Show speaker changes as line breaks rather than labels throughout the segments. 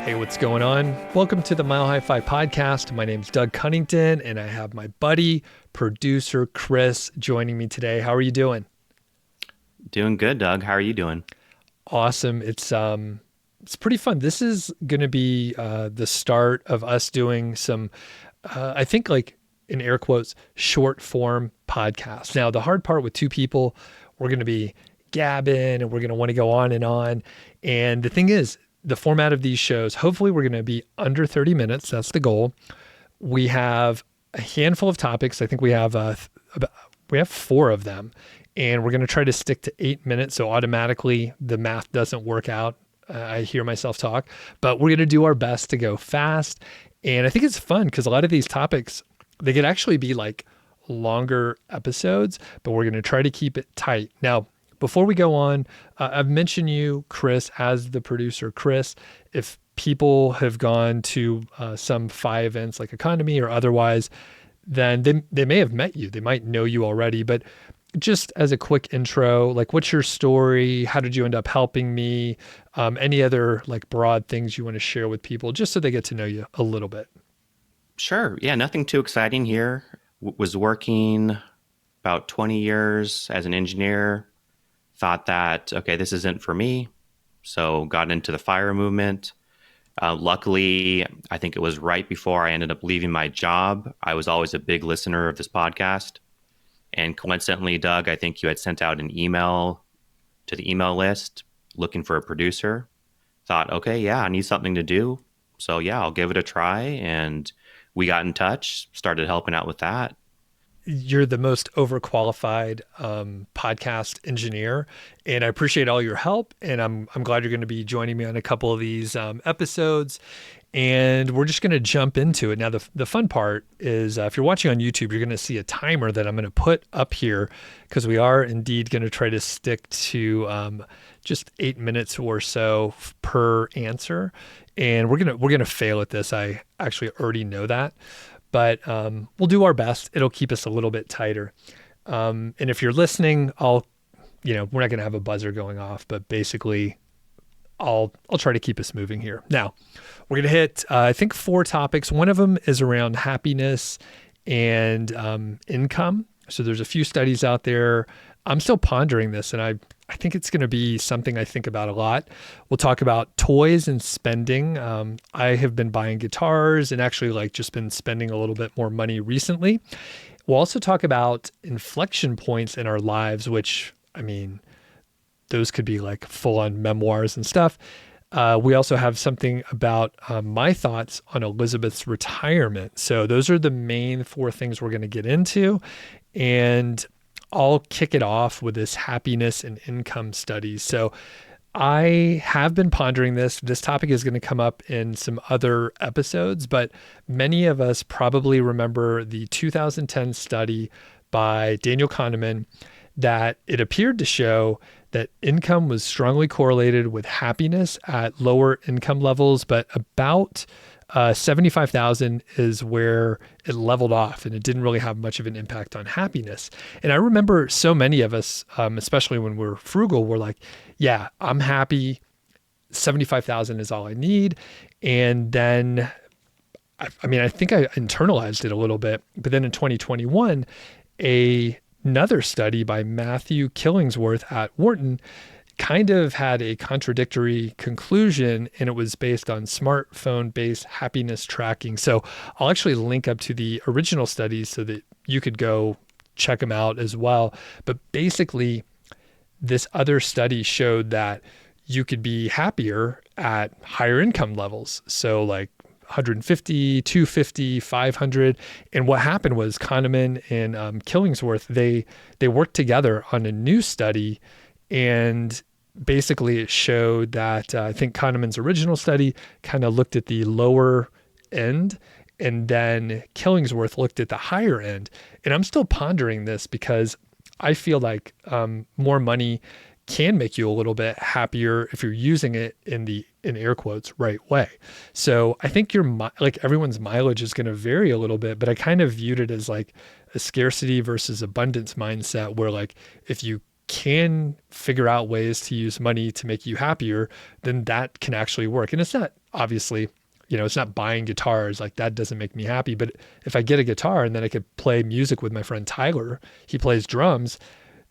Hey, what's going on? Welcome to the Mile High Five podcast. My name's Doug Cunnington, and I have my buddy, producer Chris, joining me today. How are you doing?
Doing good, Doug. How are you doing?
Awesome. It's pretty fun. This is going to be the start of us doing some, I think, like in air quotes, short form podcasts. Now, the hard part with two people, we're going to be gabbing, and we're going to want to go on and on. And the thing is, the format of these shows, hopefully we're going to be under 30 minutes. That's the goal. We have a handful of topics. I think we have four of them, and we're going to try to stick to 8 minutes. So automatically the math doesn't work out. I hear myself talk, but we're going to do our best to go fast. And I think it's fun because a lot of these topics, they could actually be like longer episodes, but we're going to try to keep it tight. Now, before we go on, I've mentioned you, Chris, as the producer. Chris, if people have gone to some FI events like Economy or otherwise, then they may have met you. They might know you already. But just as a quick intro, like what's your story? How did you end up helping me? Any other like broad things you want to share with people just so they get to know you a little bit?
Sure. Yeah, nothing too exciting here. Was working about 20 years as an engineer. Thought that, okay, this isn't for me. So got into the fire movement. Luckily, I think it was right before I ended up leaving my job. I was always a big listener of this podcast. And coincidentally, Doug, I think you had sent out an email to the email list looking for a producer. Thought, okay, yeah, I need something to do. So yeah, I'll give it a try. And we got in touch, started helping out with that.
You're the most overqualified podcast engineer, and I appreciate all your help. And I'm glad you're going to be joining me on a couple of these episodes. And we're just going to jump into it. Now, the fun part is if you're watching on YouTube, you're going to see a timer that I'm going to put up here because we are indeed going to try to stick to just 8 minutes or so per answer. And we're gonna fail at this. I actually already know that, but we'll do our best. It'll keep us a little bit tighter. And if you're listening, we're not going to have a buzzer going off, but basically I'll try to keep us moving here. Now we're going to hit, I think, four topics. One of them is around happiness and income. So there's a few studies out there. I'm still pondering this, and I think it's going to be something I think about a lot. We'll talk about toys and spending. I have been buying guitars and actually like just been spending a little bit more money recently. We'll also talk about inflection points in our lives, which, I mean, those could be like full on memoirs and stuff. We also have something about my thoughts on Elizabeth's retirement. So those are the main four things we're going to get into. And I'll kick it off with this happiness and income studies. So I have been pondering this. This topic is going to come up in some other episodes, but many of us probably remember the 2010 study by Daniel Kahneman that it appeared to show that income was strongly correlated with happiness at lower income levels, but about 75,000 is where it leveled off, and it didn't really have much of an impact on happiness. And I remember so many of us, especially when we're frugal, we're like, yeah, I'm happy. 75,000 is all I need. And then, I think I internalized it a little bit, but then in 2021, another study by Matthew Killingsworth at Wharton kind of had a contradictory conclusion, and it was based on smartphone-based happiness tracking. So I'll actually link up to the original studies so that you could go check them out as well. But basically, this other study showed that you could be happier at higher income levels. So like 150, 250, 500. And what happened was Kahneman and Killingsworth, they worked together on a new study, and basically it showed that I think Kahneman's original study kind of looked at the lower end, and then Killingsworth looked at the higher end. And I'm still pondering this because I feel like more money can make you a little bit happier if you're using it in air quotes right way. So I think like everyone's mileage is going to vary a little bit, but I kind of viewed it as like a scarcity versus abundance mindset where like if you can figure out ways to use money to make you happier, then that can actually work. And it's not obviously, it's not buying guitars, like that doesn't make me happy. But if I get a guitar and then I could play music with my friend Tyler, he plays drums,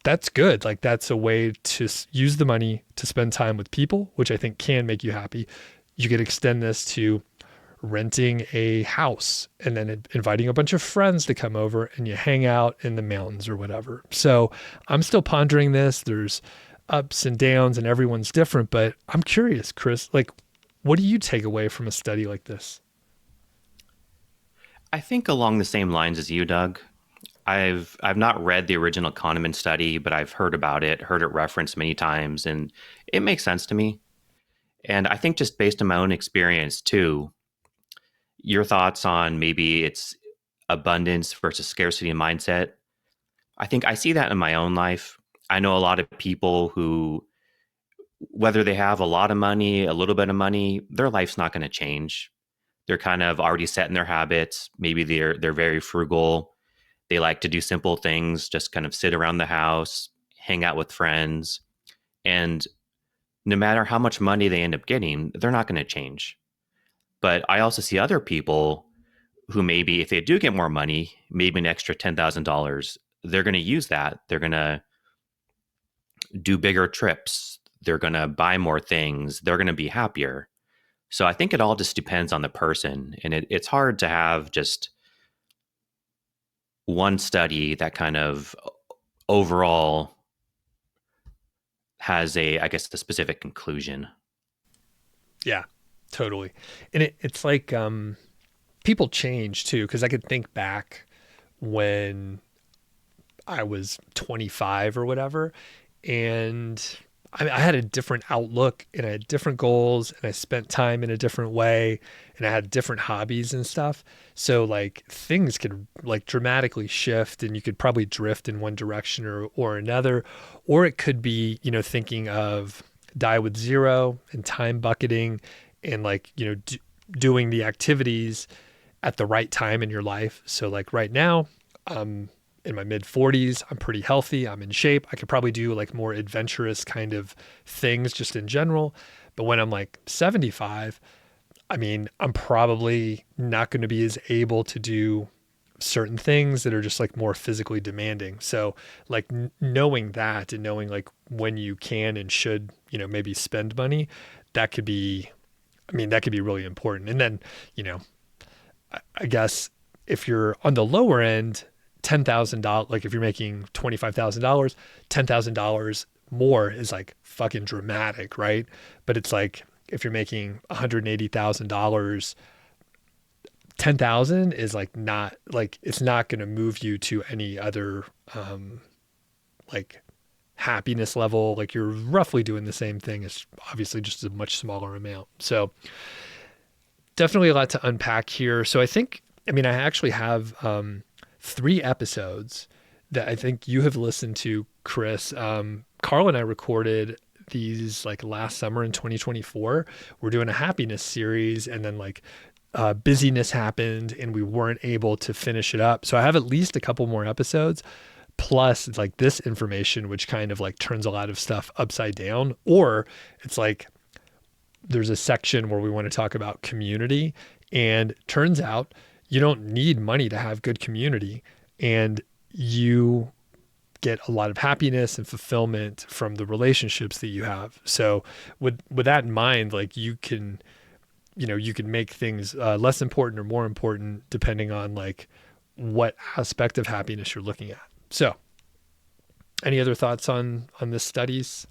that's good. Like that's a way to use the money to spend time with people, which I think can make you happy. You could extend this to renting a house and then inviting a bunch of friends to come over and you hang out in the mountains or whatever. So I'm still pondering this. There's ups and downs and everyone's different, but I'm curious, Chris, like, what do you take away from a study like this?
I think along the same lines as you, Doug. I've not read the original Kahneman study, but I've heard about it, heard it referenced many times, and it makes sense to me. And I think just based on my own experience too, your thoughts on maybe it's abundance versus scarcity mindset. I think I see that in my own life. I know a lot of people who, whether they have a lot of money, a little bit of money, their life's not going to change. They're kind of already set in their habits. Maybe they're very frugal. They like to do simple things, just kind of sit around the house, hang out with friends. And no matter how much money they end up getting, they're not going to change. But I also see other people who maybe if they do get more money, maybe an extra $10,000, they're going to use that. They're going to do bigger trips. They're going to buy more things. They're going to be happier. So I think it all just depends on the person. And it's hard to have just one study that kind of overall has I guess, the specific conclusion.
Yeah, totally. And it's like people change too, because I could think back when I was 25 or whatever, and I had a different outlook and I had different goals and I spent time in a different way and I had different hobbies and stuff. So like things could like dramatically shift and you could probably drift in one direction or another, or it could be, thinking of die with zero and time bucketing and like, doing the activities at the right time in your life. So like right now, in my mid 40s, I'm pretty healthy. I'm in shape. I could probably do like more adventurous kind of things just in general. But when I'm like 75, I mean, I'm probably not going to be as able to do certain things that are just like more physically demanding. So like knowing that and knowing like when you can and should, maybe spend money, that could be, that could be really important. And then, I guess if you're on the lower end, $10,000, like if you're making $25,000, $10,000 more is like fucking dramatic, right? But it's like if you're making $180,000, 10,000 is like not like it's not going to move you to any other like happiness level. Like you're roughly doing the same thing. It's obviously just a much smaller amount. So definitely a lot to unpack here. So I actually have 3 episodes that I think you have listened to, Chris. Carl and I recorded these like last summer in 2024. We're doing a happiness series and then like busyness happened and we weren't able to finish it up. So I have at least a couple more episodes plus it's like this information, which kind of like turns a lot of stuff upside down, or it's like there's a section where we want to talk about community and turns out you don't need money to have good community and you get a lot of happiness and fulfillment from the relationships that you have. So with that in mind, like you can make things less important or more important depending on like what aspect of happiness you're looking at. So any other thoughts on this studies?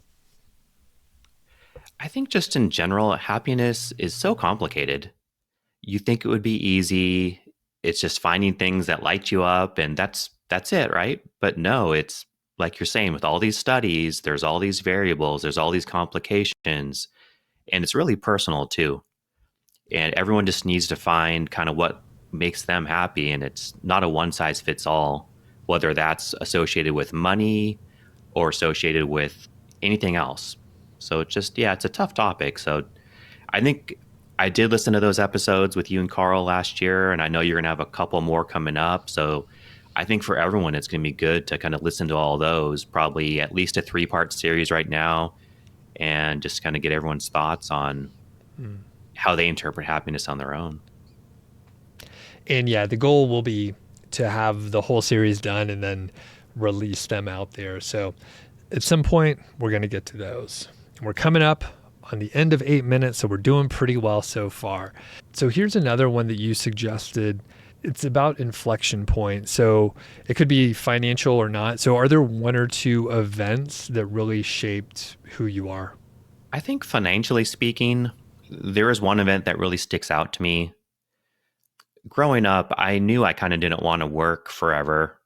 I think just in general, happiness is so complicated. You think it would be easy. It's just finding things that light you up and that's it, right? But no, it's like you're saying with all these studies, there's all these variables, there's all these complications, and it's really personal too. And everyone just needs to find kind of what makes them happy, and it's not a one size fits all, whether that's associated with money or associated with anything else. So it's just, yeah, it's a tough topic. So I think I did listen to those episodes with you and Carl last year, and I know you're going to have a couple more coming up. So I think for everyone, it's going to be good to kind of listen to all those, probably at least a 3-part series right now, and just kind of get everyone's thoughts on how they interpret happiness on their own.
And yeah, the goal will be to have the whole series done and then release them out there. So at some point, we're going to get to those. And we're coming up on the end of 8 minutes, so we're doing pretty well so far. So here's another one that you suggested. It's about inflection point. So it could be financial or not. So are there one or two events that really shaped who you are?
I think financially speaking, there is one event that really sticks out to me. Growing up, I knew I kind of didn't want to work forever,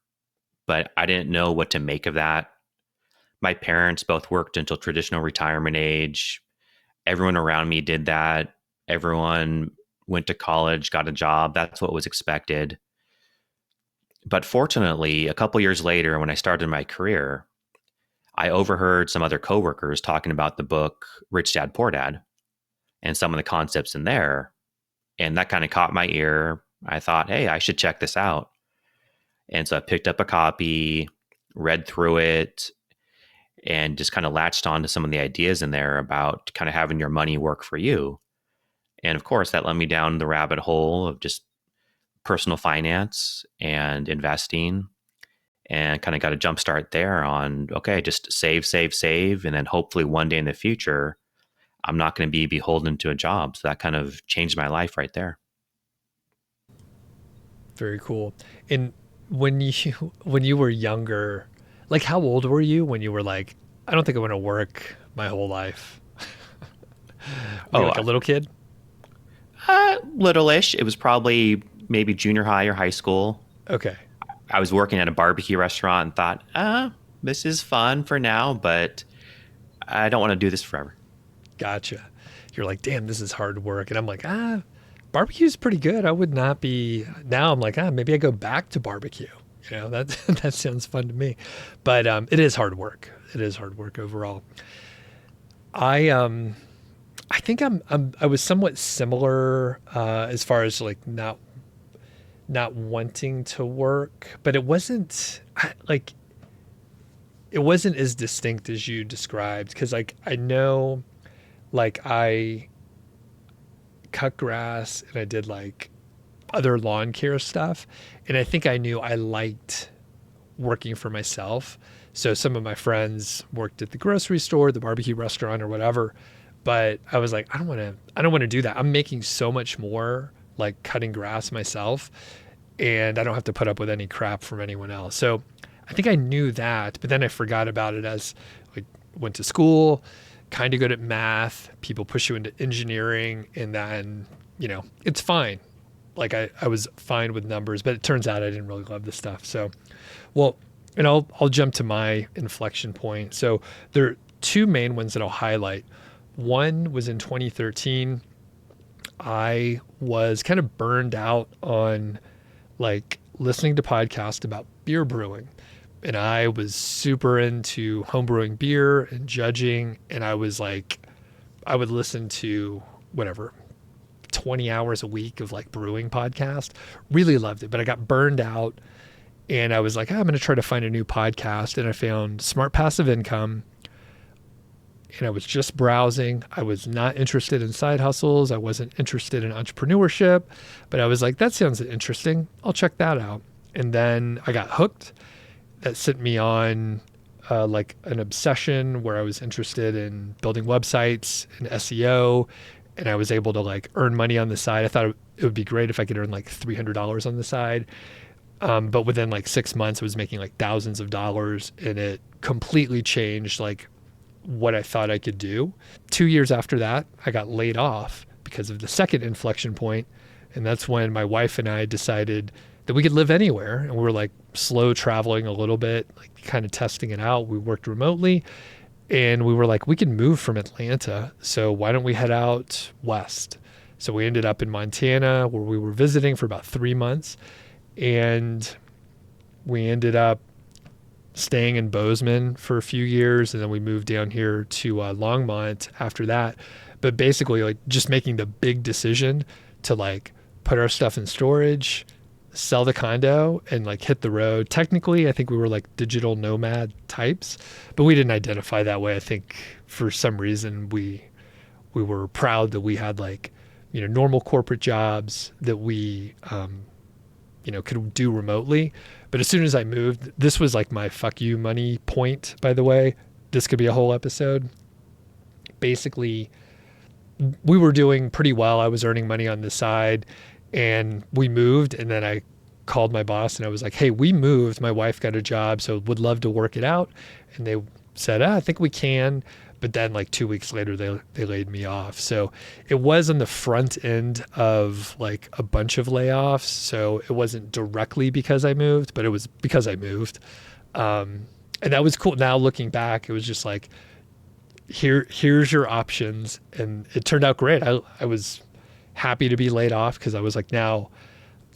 but I didn't know what to make of that. My parents both worked until traditional retirement age. Everyone around me did that. Everyone went to college, got a job. That's what was expected. But fortunately, a couple years later, when I started my career, I overheard some other coworkers talking about the book Rich Dad Poor Dad and some of the concepts in there. And that kind of caught my ear. I thought, hey, I should check this out. And so I picked up a copy, read through it, and just kind of latched on to some of the ideas in there about kind of having your money work for you. And of course, that led me down the rabbit hole of just personal finance and investing, and kind of got a jump start there on, okay, just save, save, save. And then hopefully one day in the future, I'm not going to be beholden to a job. So that kind of changed my life right there.
Very cool. And when you were younger, like how old were you when you were like, I don't think I want to work my whole life? Were you
Oh,
like a little kid?
little-ish. It was probably maybe junior high or high school.
Okay.
I was working at a barbecue restaurant and thought, this is fun for now, but I don't want to do this forever.
Gotcha. You're like, damn, this is hard work. And I'm like, barbecue's pretty good. I would not be now. I'm like, maybe I go back to barbecue. That that sounds fun to me. But it is hard work. It is hard work overall. I think I was somewhat similar as far as like not wanting to work, but it wasn't like it wasn't as distinct as you described, because like I know like I cut grass and I did like other lawn care stuff, and I think I knew I liked working for myself. So some of my friends worked at the grocery store, the barbecue restaurant, or whatever, but I was like, I don't want to do that. I'm making so much more like cutting grass myself, and I don't have to put up with any crap from anyone else. So I think I knew that, but then I forgot about it as like went to school, kind of good at math. People push you into engineering, and then, it's fine. Like I was fine with numbers, but it turns out I didn't really love the stuff. So, well, and I'll jump to my inflection point. So there are two main ones that I'll highlight. One was in 2013. I was kind of burned out on like listening to podcasts about beer brewing. And I was super into homebrewing beer and judging. And I was like, I would listen to whatever, 20 hours a week of like brewing podcast. Really loved it, but I got burned out, and I was like, I'm going to try to find a new podcast. And I found Smart Passive Income, and I was just browsing. I was not interested in side hustles. I wasn't interested in entrepreneurship, but I was like, that sounds interesting. I'll check that out. And then I got hooked. That sent me on like an obsession where I was interested in building websites and SEO, and I was able to like earn money on the side. I thought it would be great if I could earn like $300 on the side. But within like 6 months, I was making like thousands of dollars, and it completely changed like what I thought I could do. 2 years after that, I got laid off because of the second inflection point. And that's when my wife and I decided that we could live anywhere. And we were like slow traveling a little bit, like kind of testing it out. We worked remotely, and we were like, we can move from Atlanta. So why don't we head out west? So we ended up in Montana, where we were visiting for about 3 months. And we ended up staying in Bozeman for a few years, and then we moved down here to Longmont after that. But basically, like just making the big decision to like put our stuff in storage, sell the condo and like hit the road. Technically, I think we were like digital nomad types, but we didn't identify that way. I think for some reason we were proud that we had like, normal corporate jobs that we, could do remotely. But as soon as I moved, this was like my fuck you money point, by the way. This could be a whole episode. Basically, we were doing pretty well. I was earning money on the side and we moved. And then I called my boss and I was like, hey, we moved. My wife got a job, so would love to work it out. And they said, I think we can. But then like 2 weeks later, they laid me off. So it was on the front end of like a bunch of layoffs. So it wasn't directly because I moved, but it was because I moved. And that was cool. Now looking back, it was just like, here's your options. And it turned out great. I was happy to be laid off because I was like, now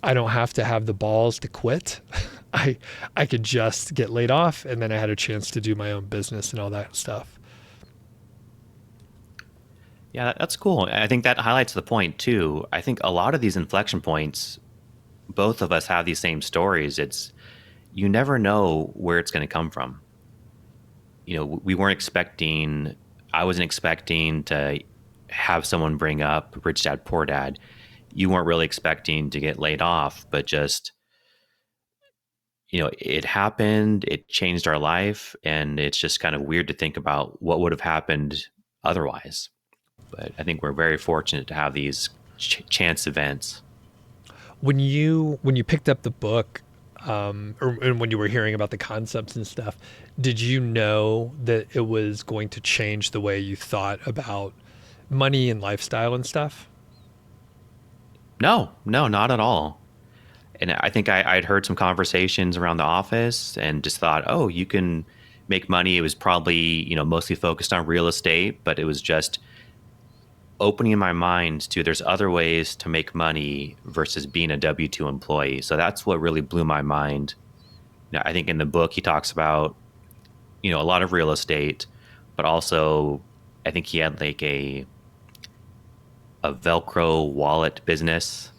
I don't have to have the balls to quit. I could just get laid off. And then I had a chance to do my own business and all that stuff.
Yeah, that's cool. I think that highlights the point too. I think a lot of these inflection points, both of us have these same stories. It's, you never know where it's going to come from. We weren't expecting, I wasn't expecting to have someone bring up Rich Dad, Poor Dad. You weren't really expecting to get laid off, but just, it happened, it changed our life. And it's just kind of weird to think about what would have happened otherwise. But I think we're very fortunate to have these chance events.
When you picked up the book, or when you were hearing about the concepts and stuff, did you know that it was going to change the way you thought about money and lifestyle and stuff?
No, not at all. And I think I'd heard some conversations around the office and just thought, oh, you can make money. It was probably, mostly focused on real estate, but it was just opening my mind to there's other ways to make money versus being a W-2 employee. So that's what really blew my mind. I think in the book he talks about, a lot of real estate, but also I think he had like a Velcro wallet business.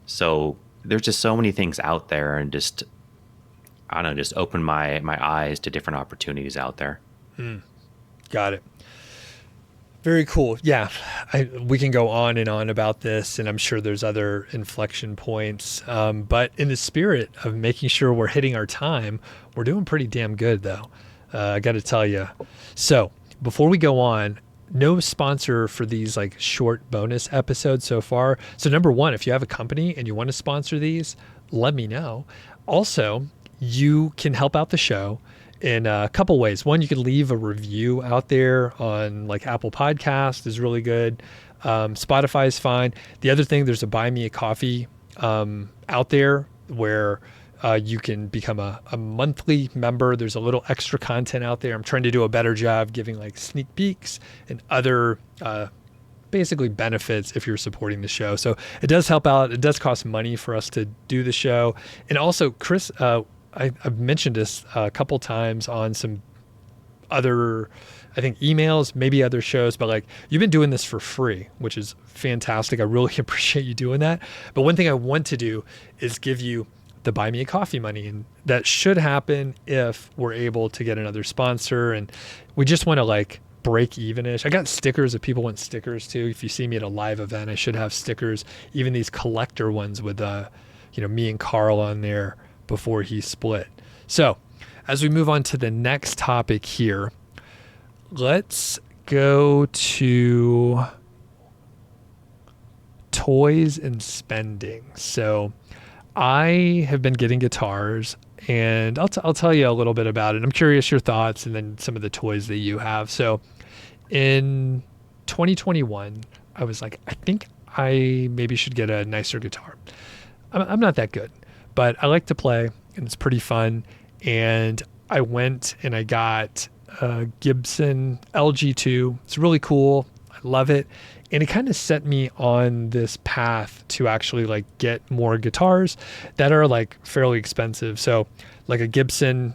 So there's just so many things out there, and just, I don't know, just open my eyes to different opportunities out there.
Got it. Very cool. Yeah, we can go on and on about this, and I'm sure there's other inflection points. But in the spirit of making sure we're hitting our time, we're doing pretty damn good, though. I got to tell you. So before we go on, no sponsor for these like short bonus episodes so far. So number one, if you have a company and you want to sponsor these, let me know. Also, you can help out the show in a couple ways. One, you could leave a review out there on like Apple Podcast is really good. Spotify is fine. The other thing, there's a Buy Me a Coffee out there where you can become a monthly member. There's a little extra content out there. I'm trying to do a better job giving like sneak peeks and other basically benefits if you're supporting the show. So it does help out. It does cost money for us to do the show. And also, Chris, I've mentioned this a couple times on some other, I think, emails, maybe other shows, but like you've been doing this for free, which is fantastic. I really appreciate you doing that. But one thing I want to do is give you the Buy Me a Coffee money. And that should happen if we're able to get another sponsor. And we just want to like break even-ish. I got stickers if people want stickers too. If you see me at a live event, I should have stickers, even these collector ones with, me and Carl on there before he split. So as we move on to the next topic here, let's go to toys and spending. So I have been getting guitars, and I'll tell you a little bit about it. I'm curious your thoughts and then some of the toys that you have. So in 2021, I was like, I think I maybe should get a nicer guitar. I'm not that good, but I like to play and it's pretty fun. And I went and I got a Gibson LG2. It's really cool. I love it. And it kind of set me on this path to actually like get more guitars that are like fairly expensive. So like a Gibson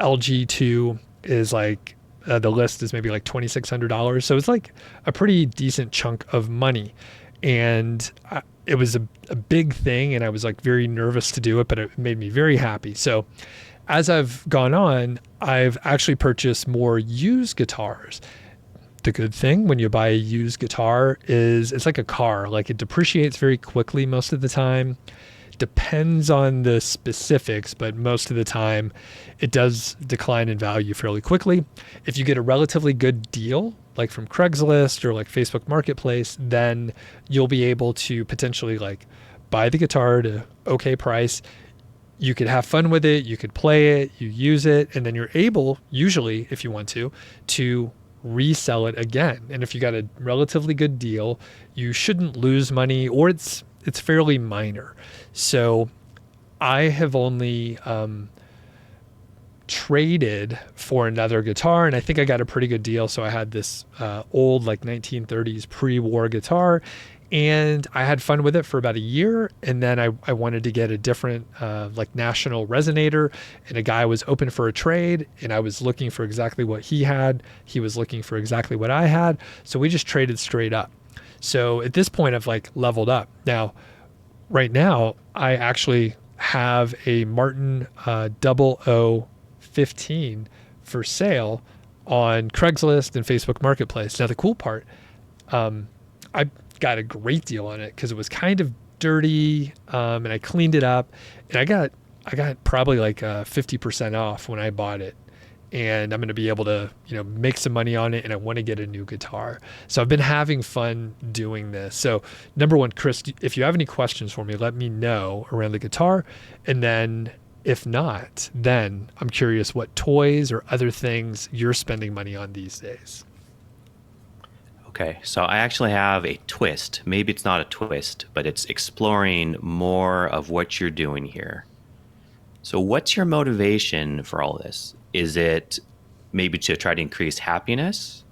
LG2 is like, the list is maybe like $2,600. So it's like a pretty decent chunk of money. and it was a big thing, and I was like very nervous to do it, but it made me very happy. So as I've gone on, I've actually purchased more used guitars. The good thing when you buy a used guitar is it's like a car, like it depreciates very quickly most of the time. Depends on the specifics, but most of the time it does decline in value fairly quickly. If you get a relatively good deal, like from Craigslist or like Facebook Marketplace, then you'll be able to potentially like buy the guitar at a okay price. You could have fun with it, you could play it, you use it, and then you're able, usually if you want to resell it again. And if you got a relatively good deal, you shouldn't lose money, or it's fairly minor. So I have only traded for another guitar, and I think I got a pretty good deal. So I had this old like 1930s pre-war guitar, and I had fun with it for about a year. And then I wanted to get a different like National resonator, and a guy was open for a trade, and I was looking for exactly what he had. He was looking for exactly what I had. So we just traded straight up. So at this point, I've like leveled up. Now, right now, I actually have a Martin 0015 for sale on Craigslist and Facebook Marketplace. Now, the cool part, I got a great deal on it because it was kind of dirty, and I cleaned it up, and I got probably like 50% off when I bought it. And I'm going to be able to, make some money on it, and I want to get a new guitar. So I've been having fun doing this. So number one, Chris, if you have any questions for me, let me know around the guitar. And then if not, then I'm curious what toys or other things you're spending money on these days.
Okay, so I actually have a twist. Maybe it's not a twist, but it's exploring more of what you're doing here. So what's your motivation for all this? Is it maybe to try to increase happiness?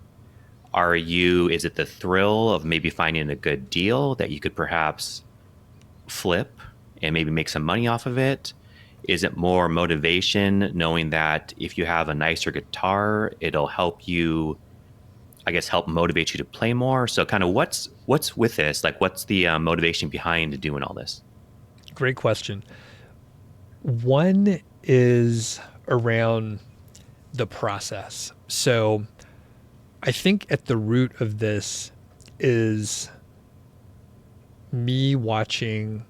Is it the thrill of maybe finding a good deal that you could perhaps flip and maybe make some money off of it? Is it more motivation knowing that if you have a nicer guitar, it'll help you, I guess, help motivate you to play more? So kind of what's with this? Like, what's the motivation behind doing all this?
Great question. One is around the process. So I think at the root of this is me watching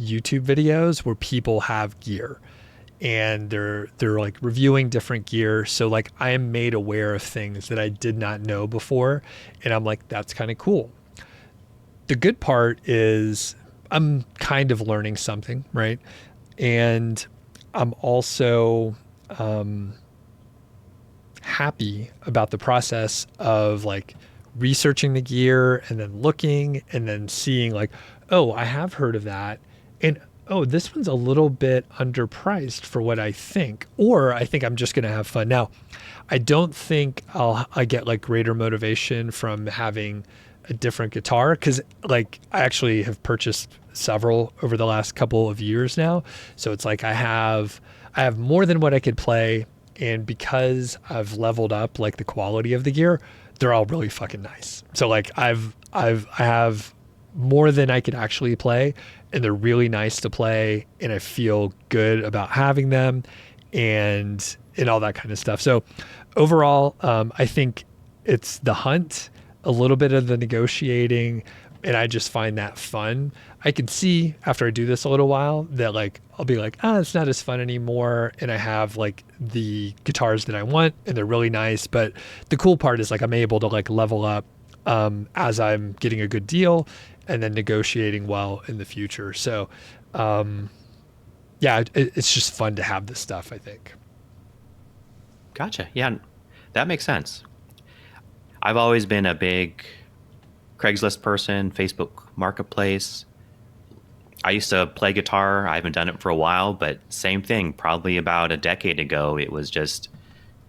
YouTube videos where people have gear, and they're like reviewing different gear. So like I am made aware of things that I did not know before, and I'm like, that's kind of cool. The good part is I'm kind of learning something, right? And I'm also happy about the process of like researching the gear and then looking and then seeing like, oh, I have heard of that. And oh, this one's a little bit underpriced for what I think, or I think I'm just going to have fun. Now, I don't think I get like greater motivation from having a different guitar, because like I actually have purchased several over the last couple of years now. So it's like I have more than what I could play, and because I've leveled up like the quality of the gear, they're all really fucking nice. So like I have more than I could actually play, and they're really nice to play, and I feel good about having them and all that kind of stuff. So overall, I think it's the hunt, a little bit of the negotiating, and I just find that fun. I can see after I do this a little while that like I'll be like, it's not as fun anymore, and I have like the guitars that I want, and they're really nice. But the cool part is like I'm able to like level up as I'm getting a good deal, and then negotiating well in the future. So yeah, it's just fun to have this stuff, I think.
Gotcha. Yeah, that makes sense. I've always been a big Craigslist person, Facebook Marketplace. I used to play guitar. I haven't done it for a while, but same thing. Probably about a decade ago, it was just,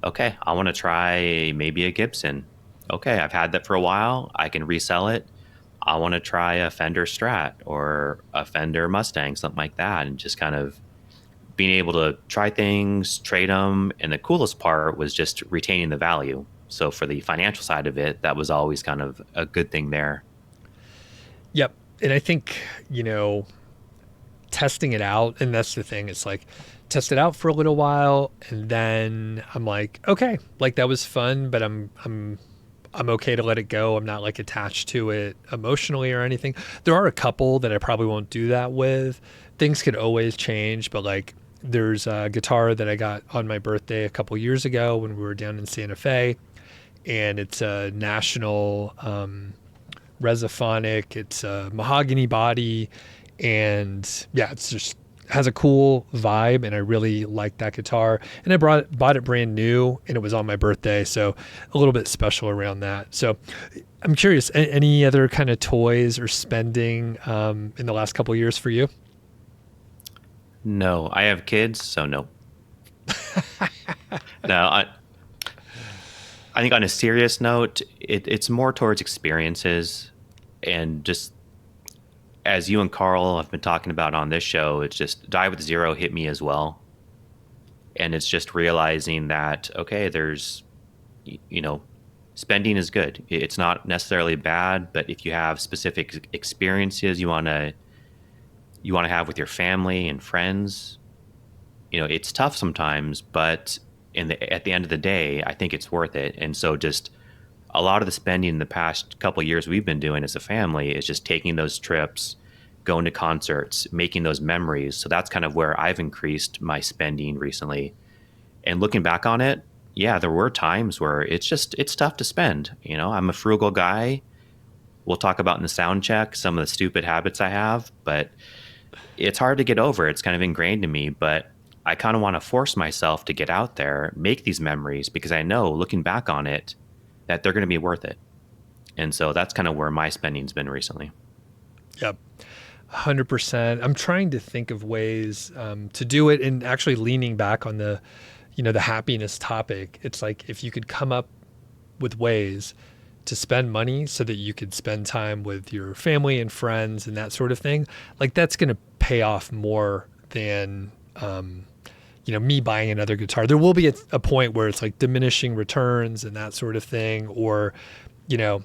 okay, I want to try maybe a Gibson. Okay, I've had that for a while. I can resell it. I want to try a Fender Strat or a Fender Mustang, something like that, and just kind of being able to try things, trade them. And the coolest part was just retaining the value. So for the financial side of it, that was always kind of a good thing there.
Yep. And I think, you know, testing it out, and that's the thing, it's like test it out for a little while and then I'm like, okay, like that was fun, but I'm okay to let it go. I'm not like attached to it emotionally or anything. There are a couple that I probably won't do that with. Things could always change, but like there's a guitar that I got on my birthday a couple years ago when we were down in Santa Fe, and it's a National Resophonic. It's a mahogany body, and yeah, it's just has a cool vibe, and I really like that guitar. And I bought it brand new, and it was on my birthday, so a little bit special around that. So I'm curious, any other kind of toys or spending in the last couple of years for you?
No, I have kids, so no. No, I think on a serious note, it's more towards experiences, and just as you and Carl have been talking about on this show, it's just Die with Zero hit me as well. And it's just realizing that, okay, there's, you know, spending is good. It's not necessarily bad, but if you have specific experiences you want to have with your family and friends, you know, it's tough sometimes, but at the end of the day, I think it's worth it. And so just a lot of the spending in the past couple of years we've been doing as a family is just taking those trips, going to concerts, making those memories. So that's kind of where I've increased my spending recently. And looking back on it, yeah, there were times where it's tough to spend. You know, I'm a frugal guy. We'll talk about in the sound check some of the stupid habits I have, but it's hard to get over. It's kind of ingrained in me, but I kind of want to force myself to get out there, make these memories, because I know looking back on it that they're going to be worth it. And so that's kind of where my spending's been recently.
Yep. 100%. I'm trying to think of ways to do it, and actually leaning back on the, you know, the happiness topic. It's like if you could come up with ways to spend money so that you could spend time with your family and friends and that sort of thing, like that's going to pay off more than, you know, me buying another guitar. There will be a point where it's like diminishing returns and that sort of thing, or, you know,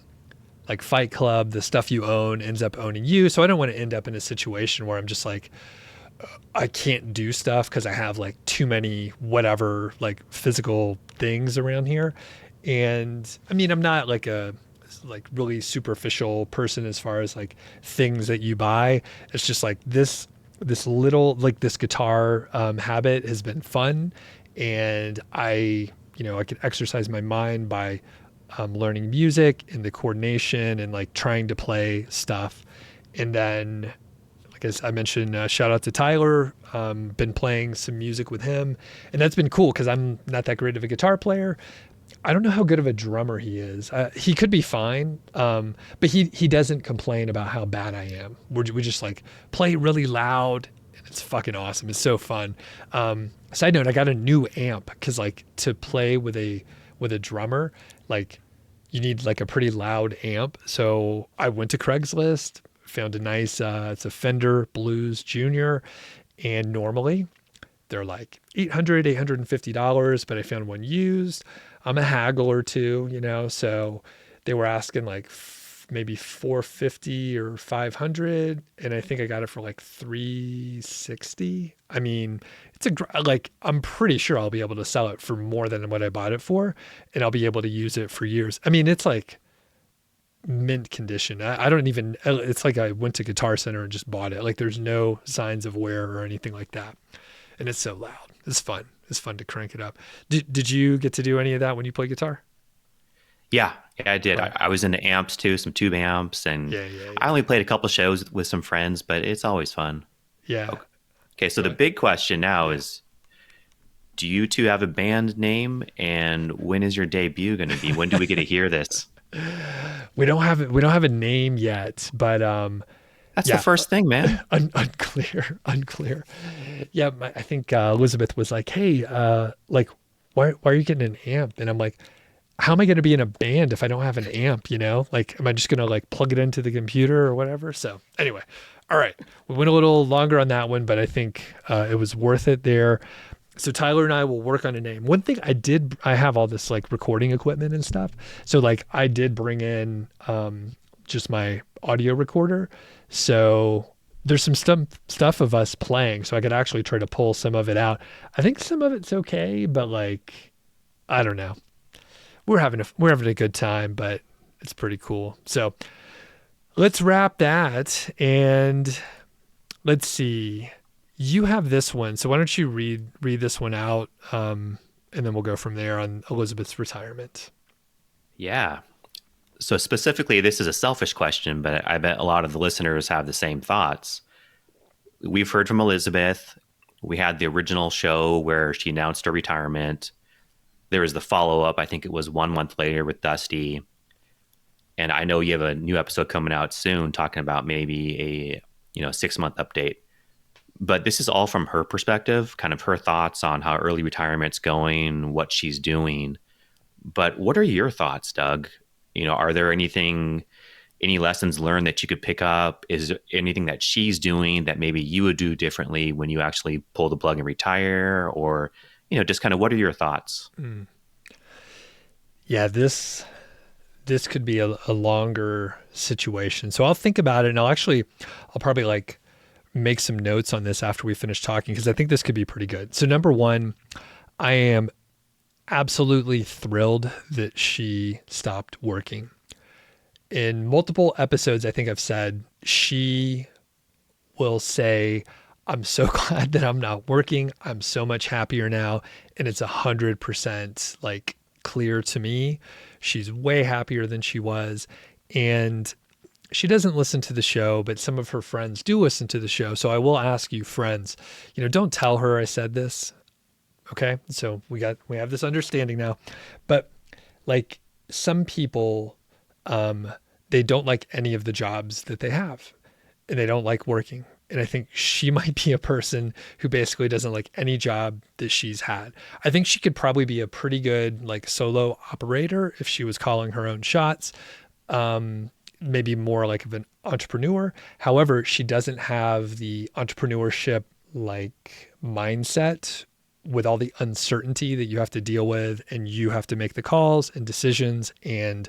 like Fight Club, the stuff you own ends up owning you. So I don't want to end up in a situation where I'm just like, I can't do stuff because I have like too many whatever like physical things around here. And I mean, I'm not like a like really superficial person as far as like things that you buy. It's just like this little like this guitar habit has been fun, and you know, I could exercise my mind by learning music and the coordination and like trying to play stuff. And then, like as I mentioned, shout out to Tyler. Been playing some music with him, and that's been cool because I'm not that great of a guitar player. I don't know how good of a drummer he is. He could be fine, but he doesn't complain about how bad I am. We just like play really loud, and it's fucking awesome. It's so fun. Side note: I got a new amp because like to play with a drummer, like you need like a pretty loud amp. So I went to Craigslist, found a nice. It's a Fender Blues Junior, and normally they're like $850, but I found one used. I'm a haggler too, you know, so they were asking like maybe 450 or 500, and I think I got it for like 360. I mean, like I'm pretty sure I'll be able to sell it for more than what I bought it for, and I'll be able to use it for years. I mean, it's like mint condition. I don't even, it's like I went to Guitar Center and just bought it. Like there's no signs of wear or anything like that. And it's so loud. It's fun. It's fun to crank it up. Did you get to do any of that when you play guitar?
Yeah, I did.
Right.
I was into amps too, some tube amps, and
Yeah.
I only played a couple shows with some friends, but it's always fun.
Yeah.
Okay, so the big question now is, do you two have a band name, and when is your debut going to be? When do we get to hear this?
We don't have a name yet, but
That's
yeah,
the first thing, man.
unclear. Yeah, I think Elizabeth was like, "Hey, like, why are you getting an amp?" And I'm like, "How am I going to be in a band if I don't have an amp? You know, like, am I just going to like plug it into the computer or whatever?" So anyway, all right, we went a little longer on that one, but I think it was worth it there. So Tyler and I will work on a name. One thing I have all this like recording equipment and stuff. So like I did bring in just my audio recorder. So there's some stuff of us playing, so I could actually try to pull some of it out. I think some of it's okay, but like, I don't know. We're having a good time, but it's pretty cool. So let's wrap that, and let's see. You have this one, so why don't you read this one out, and then we'll go from there on Elizabeth's retirement.
Yeah. So specifically, this is a selfish question, but I bet a lot of the listeners have the same thoughts. We've heard from Elizabeth. We had the original show where she announced her retirement. There was the follow-up. I think it was 1 month later with Dusty. And I know you have a new episode coming out soon talking about maybe a 6-month update. But this is all from her perspective, kind of her thoughts on how early retirement's going, what she's doing. But what are your thoughts, Doug? Are there any lessons learned that you could pick up? Is there anything that she's doing that maybe you would do differently when you actually pull the plug and retire? Or, just kind of what are your thoughts?
Yeah, this could be a longer situation. So I'll think about it, and I'll probably like make some notes on this after we finish talking, because I think this could be pretty good. So number one, I am absolutely thrilled that she stopped working. In multiple episodes, I think I've said she will say, I'm so glad that I'm not working. I'm so much happier now. And it's 100% like clear to me. She's way happier than she was. And she doesn't listen to the show, but some of her friends do listen to the show. So I will ask you, friends, don't tell her I said this. Okay. So we have this understanding now, but like some people, they don't like any of the jobs that they have, and they don't like working. And I think she might be a person who basically doesn't like any job that she's had. I think she could probably be a pretty good like solo operator if she was calling her own shots. Maybe more like of an entrepreneur. However, she doesn't have the entrepreneurship like mindset with all the uncertainty that you have to deal with, and you have to make the calls and decisions, and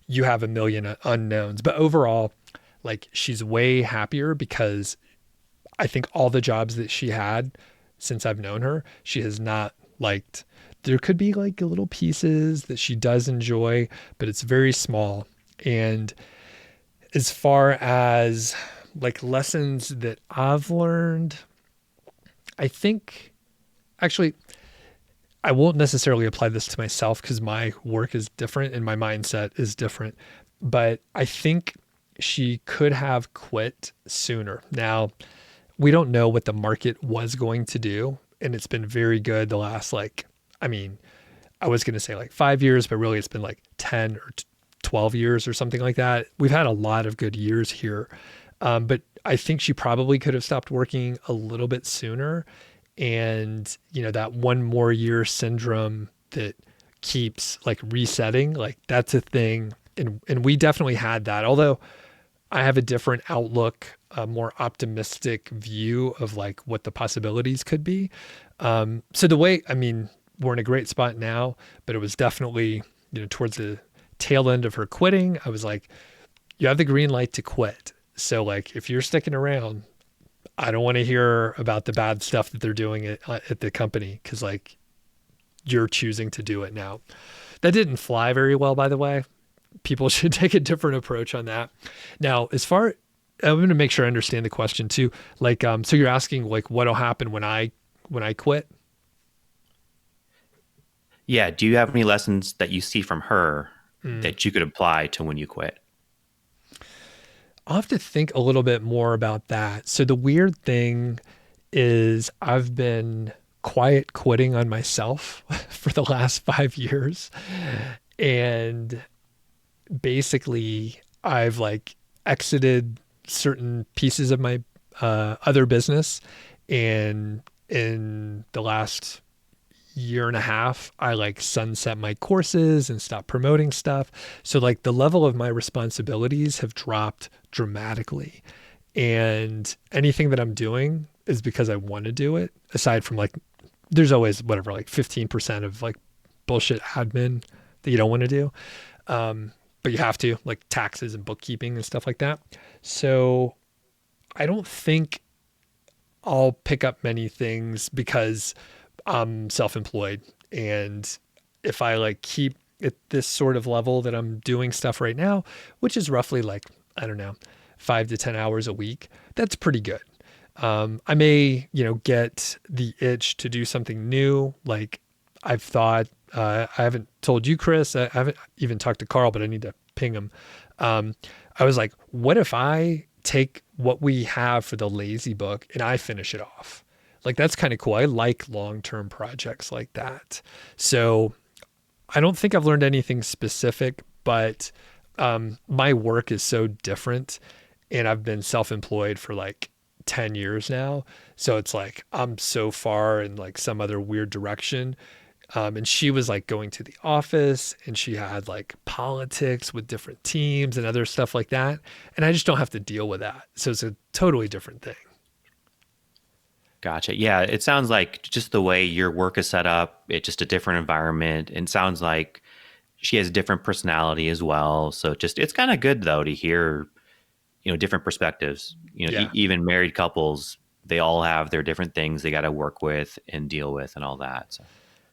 you have a million unknowns. But overall, like she's way happier, because I think all the jobs that she had since I've known her, she has not liked. There could be like little pieces that she does enjoy, but it's very small. And as far as like lessons that I've learned, I think actually I won't necessarily apply this to myself because my work is different and my mindset is different, but I think she could have quit sooner. Now, we don't know what the market was going to do, and it's been very good the last I was going to say like 5 years, but really it's been like 10 or 12 years or something like that. We've had a lot of good years here. But I think she probably could have stopped working a little bit sooner. And, that one more year syndrome that keeps like resetting, like that's a thing. And we definitely had that. Although I have a different outlook, a more optimistic view of like what the possibilities could be. So we're in a great spot now, but it was definitely, towards the tail end of her quitting, I was like, you have the green light to quit. So like, if you're sticking around, I don't want to hear about the bad stuff that they're doing at the company, because like you're choosing to do it now. That didn't fly very well, by the way. People should take a different approach on that. Now, I'm going to make sure I understand the question too. Like, so you're asking like what'll happen when I quit?
Yeah. Do you have any lessons that you see from her that you could apply to when you quit?
I'll have to think a little bit more about that. So the weird thing is I've been quiet quitting on myself for the last 5 years. And basically I've like exited certain pieces of my other business. And in the last year and a half, I like sunset my courses and stopped promoting stuff. So like the level of my responsibilities have dropped dramatically. And anything that I'm doing is because I want to do it. Aside from like, there's always whatever, like 15% of like bullshit admin that you don't want to do. but you have to, like taxes and bookkeeping and stuff like that. So I don't think I'll pick up many things because I'm self-employed. And if I like keep at this sort of level that I'm doing stuff right now, which is roughly like, I don't know, 5 to 10 hours a week, that's pretty good. I may, get the itch to do something new. Like I've thought, I haven't told you, Chris, I haven't even talked to Carl, but I need to ping him. I was like, what if I take what we have for the Lazy Book and I finish it off? Like, that's kind of cool. I like long-term projects like that. So I don't think I've learned anything specific, but my work is so different and I've been self-employed for like 10 years now. So it's like I'm so far in like some other weird direction. And she was like going to the office and she had like politics with different teams and other stuff like that. And I just don't have to deal with that. So it's a totally different thing.
Gotcha. Yeah, it sounds like just the way your work is set up, it's just a different environment. And sounds like she has a different personality as well. So just it's kind of good though to hear, different perspectives.
Yeah.
Even married couples, they all have their different things they got to work with and deal with and all that. So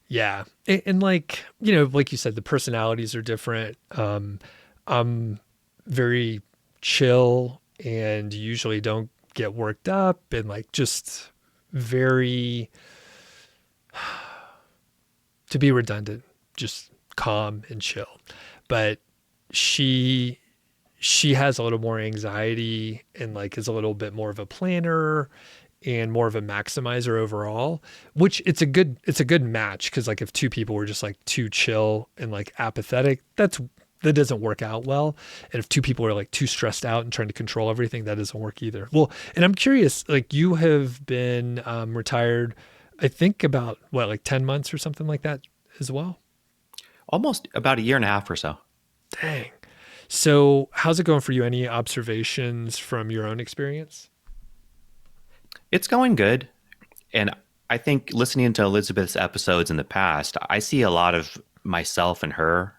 Yeah. And like, like you said, the personalities are different. I'm very chill and usually don't get worked up and like just very, to be redundant, just calm and chill. But she she has a little more anxiety and like is a little bit more of a planner and more of a maximizer overall, which it's a good match. Cause like if two people were just like too chill and like apathetic, that doesn't work out well. And if two people are like too stressed out and trying to control everything, that doesn't work either. Well, and I'm curious, like you have been retired, I think about what, like 10 months or something like that as well.
almost about a year and a half or so.
Dang. So how's it going for you? Any observations from your own experience?
It's going good. And I think listening to Elizabeth's episodes in the past, I see a lot of myself in her.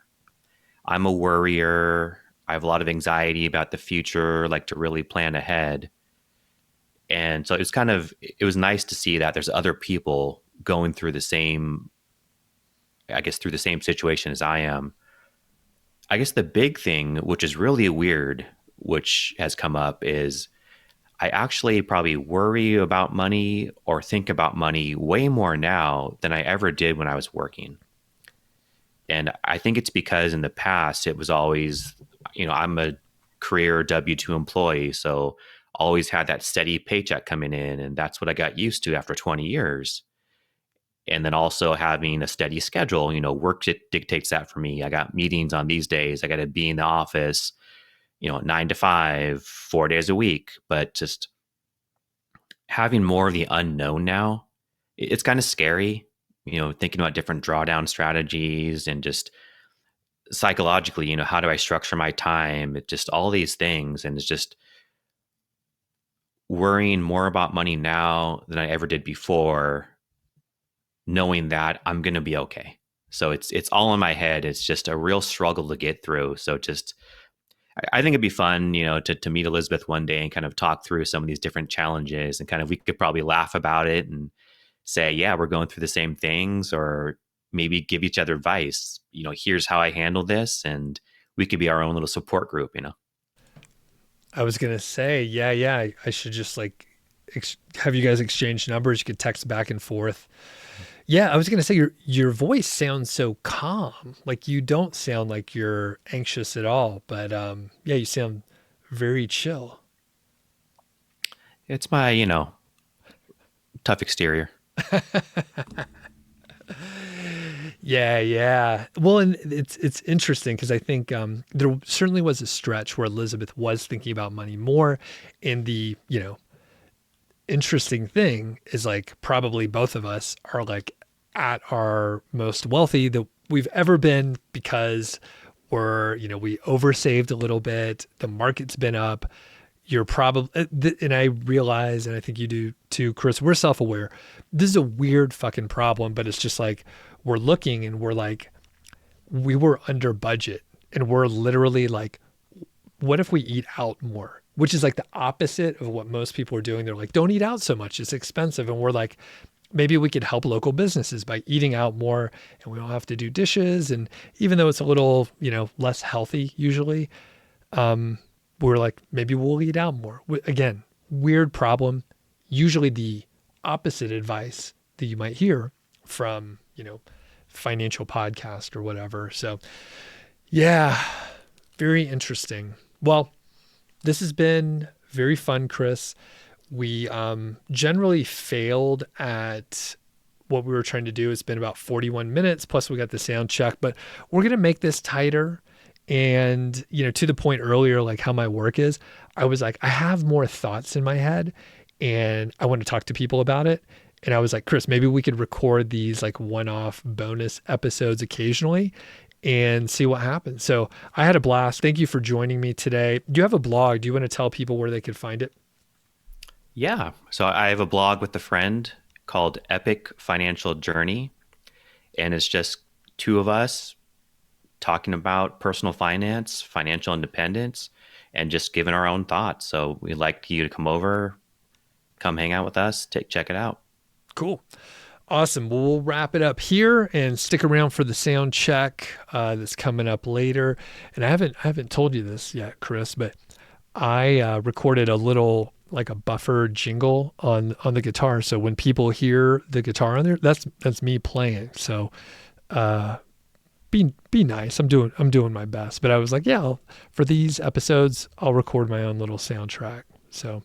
I'm a worrier. I have a lot of anxiety about the future, like to really plan ahead. And so it was nice to see that there's other people going through the same, I guess, through the same situation as I am. I guess the big thing, which is really weird, which has come up is I actually probably worry about money or think about money way more now than I ever did when I was working. And I think it's because in the past, it was always, I'm a career W-2 employee. So always had that steady paycheck coming in. And that's what I got used to after 20 years. And then also having a steady schedule, work dictates that for me. I got meetings on these days. I got to be in the office, 9 to 5, 4 days a week. But just having more of the unknown now, it's kind of scary, thinking about different drawdown strategies and just psychologically, how do I structure my time? It just all these things. And it's just worrying more about money now than I ever did before, knowing that I'm going to be okay. So it's all in my head. It's just a real struggle to get through. So just I think it'd be fun, to meet Elizabeth one day and kind of talk through some of these different challenges and kind of we could probably laugh about it and say, yeah, we're going through the same things, or maybe give each other advice. Here's how I handle this, and we could be our own little support group.
I was gonna say, yeah. I should just like have you guys exchange numbers. You could text back and forth. Yeah, I was gonna say your voice sounds so calm. Like you don't sound like you're anxious at all. But yeah, you sound very chill.
It's my, tough exterior.
Yeah. Well, and it's interesting because I think there certainly was a stretch where Elizabeth was thinking about money more, and the interesting thing is like probably both of us are like at our most wealthy that we've ever been because we oversaved a little bit. The market's been up. You're probably, and I realize, and I think you do too, Chris, we're self-aware. This is a weird fucking problem, but it's just like, we're looking and we're like, we were under budget And we're literally like, what if we eat out more? Which is like the opposite of what most people are doing. They're like, don't eat out so much, it's expensive. And we're like, maybe we could help local businesses by eating out more, and we don't have to do dishes. And even though it's a little, less healthy usually, we're like, maybe we'll eat out more. Again, weird problem. Usually the opposite advice that you might hear from, financial podcast or whatever. So yeah, very interesting. Well, this has been very fun, Chris. We generally failed at what we were trying to do. It's been about 41 minutes, plus we got the sound check, but we're going to make this tighter. And, to the point earlier, like how my work is, I was like, I have more thoughts in my head and I want to talk to people about it. And I was like, Chris, maybe we could record these like one-off bonus episodes occasionally and see what happens. So I had a blast. Thank you for joining me today. Do you have a blog? Do you want to tell people where they could find it?
Yeah. So I have a blog with a friend called Epic Financial Journey. And it's just two of us talking about personal finance, financial independence, and just giving our own thoughts. So we'd like you to come over, come hang out with us, check it out.
Cool. Awesome. Well, we'll wrap it up here and stick around for the sound check that's coming up later. And I haven't told you this yet, Chris, but I recorded a little like a buffer jingle on the guitar. So when people hear the guitar on there, that's me playing. So be nice. I'm doing my best. But I was like, yeah, for these episodes, I'll record my own little soundtrack. So,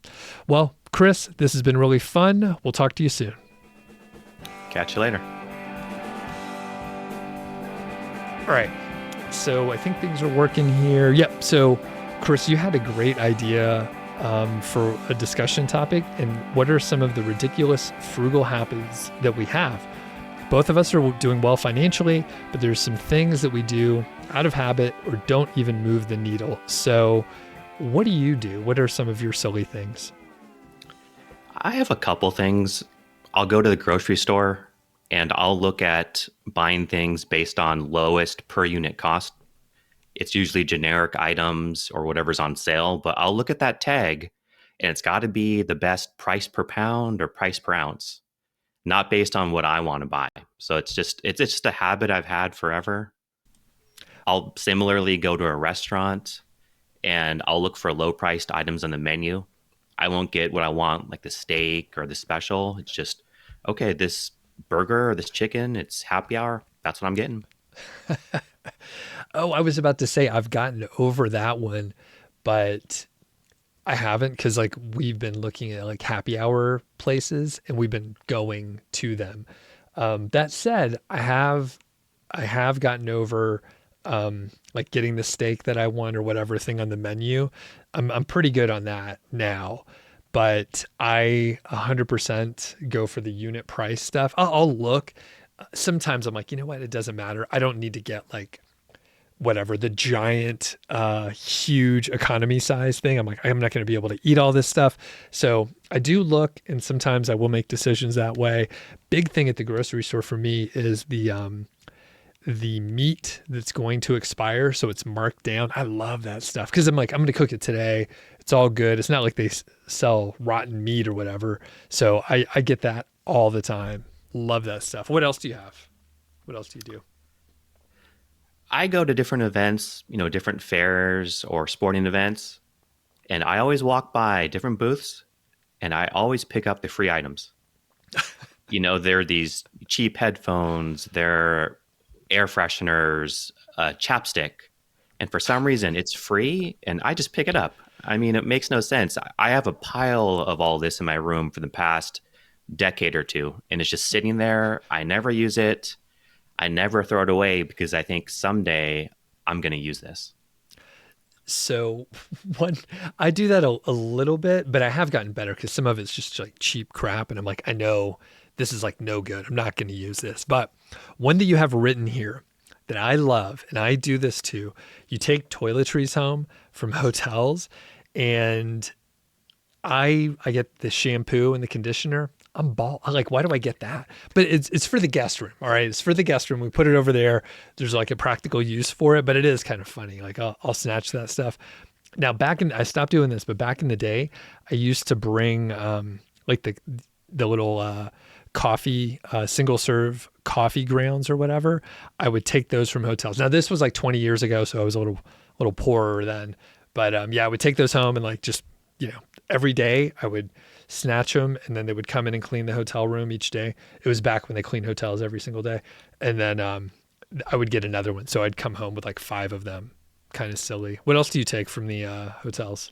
well, Chris, this has been really fun. We'll talk to you soon.
Catch you later.
All right. So I think things are working here. Yep. So, Chris, you had a great idea for a discussion topic. And what are some of the ridiculous frugal habits that we have? Both of us are doing well financially, but there's some things that we do out of habit or don't even move the needle. So what do you do? What are some of your silly things?
I have a couple things. I'll go to the grocery store and I'll look at buying things based on lowest per unit cost. It's usually generic items or whatever's on sale, but I'll look at that tag and it's got to be the best price per pound or price per ounce, not based on what I want to buy. So it's just a habit I've had forever. I'll similarly go to a restaurant and I'll look for low priced items on the menu. I won't get what I want, like the steak or the special. It's just, okay, this burger or this chicken, it's happy hour. That's what I'm getting.
Oh, I was about to say I've gotten over that one, but I haven't, because like we've been looking at like happy hour places and we've been going to them. That said, I have gotten over like getting the steak that I want or whatever thing on the menu. I'm pretty good on that now, but I 100% go for the unit price stuff. I'll look. Sometimes I'm like, you know what? It doesn't matter. I don't need to get like whatever, the giant, huge economy size thing. I'm like, I'm not going to be able to eat all this stuff. So I do look, and sometimes I will make decisions that way. Big thing at the grocery store for me is the meat that's going to expire. So it's marked down. I love that stuff because I'm like, I'm going to cook it today. It's all good. It's not like they sell rotten meat or whatever. So I get that all the time. Love that stuff. What else do you have? What else do you do?
I go to different events, different fairs or sporting events, and I always walk by different booths and I always pick up the free items. There are these cheap headphones, there are air fresheners, chapstick, and for some reason it's free and I just pick it up. I mean, it makes no sense. I have a pile of all this in my room for the past decade or two, and it's just sitting there. I never use it. I never throw it away because I think someday I'm going to use this.
So I do that a little bit, but I have gotten better because some of it's just like cheap crap. And I'm like, I know this is like no good. I'm not going to use this. But one that you have written here that I love, and I do this too, you take toiletries home from hotels and I get the shampoo and the conditioner. like, why do I get that? But it's for the guest room. All right. It's for the guest room. We put it over there. There's like a practical use for it, but it is kind of funny. Like I'll snatch that stuff. Now I stopped doing this, but back in the day, I used to bring, like the little, coffee, single serve coffee grounds or whatever. I would take those from hotels. Now this was like 20 years ago. So I was a little poorer then, but, yeah, I would take those home and like, just, every day I would snatch them, and then they would come in and clean the hotel room each day. It was back when they cleaned hotels every single day. And then, I would get another one. So I'd come home with like 5 of them. Kind of silly. What else do you take from the, hotels?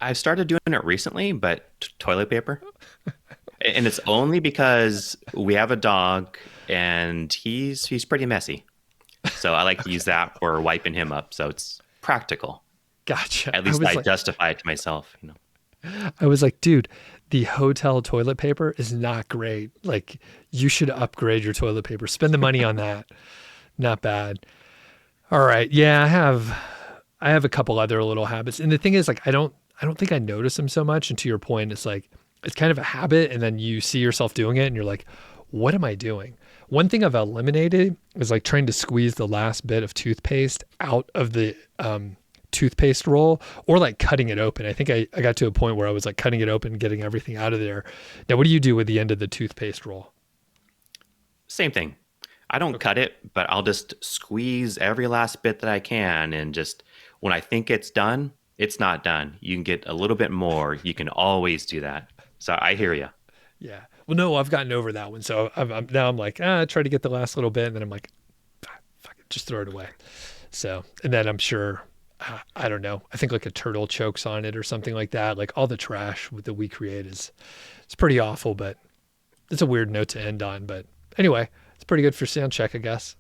I've started doing it recently, but toilet paper. And it's only because we have a dog and he's pretty messy. So I like to use that for wiping him up. So it's practical.
Gotcha.
At least I justify it to myself,
I was like, dude, the hotel toilet paper is not great. Like, you should upgrade your toilet paper. Spend the money on that. Not bad. All right. Yeah, I have a couple other little habits. And the thing is, like, I don't think I notice them so much. And to your point, it's like, it's kind of a habit. And then you see yourself doing it and you're like, what am I doing? One thing I've eliminated is like trying to squeeze the last bit of toothpaste out of the, toothpaste roll, or like cutting it open. I think I got to a point where I was like cutting it open, getting everything out of there. Now, what do you do with the end of the toothpaste roll?
Same thing. I don't cut it, but I'll just squeeze every last bit that I can. And just when I think it's done, it's not done. You can get a little bit more. You can always do that. So I hear you.
Yeah. Well, no, I've gotten over that one. So now I'm like, I try to get the last little bit, and then I'm like, fuck it, just throw it away. So, and then I'm sure, I don't know. I think like a turtle chokes on it or something like that. Like all the trash that we create it's pretty awful, but it's a weird note to end on. But anyway, it's pretty good for sound check, I guess.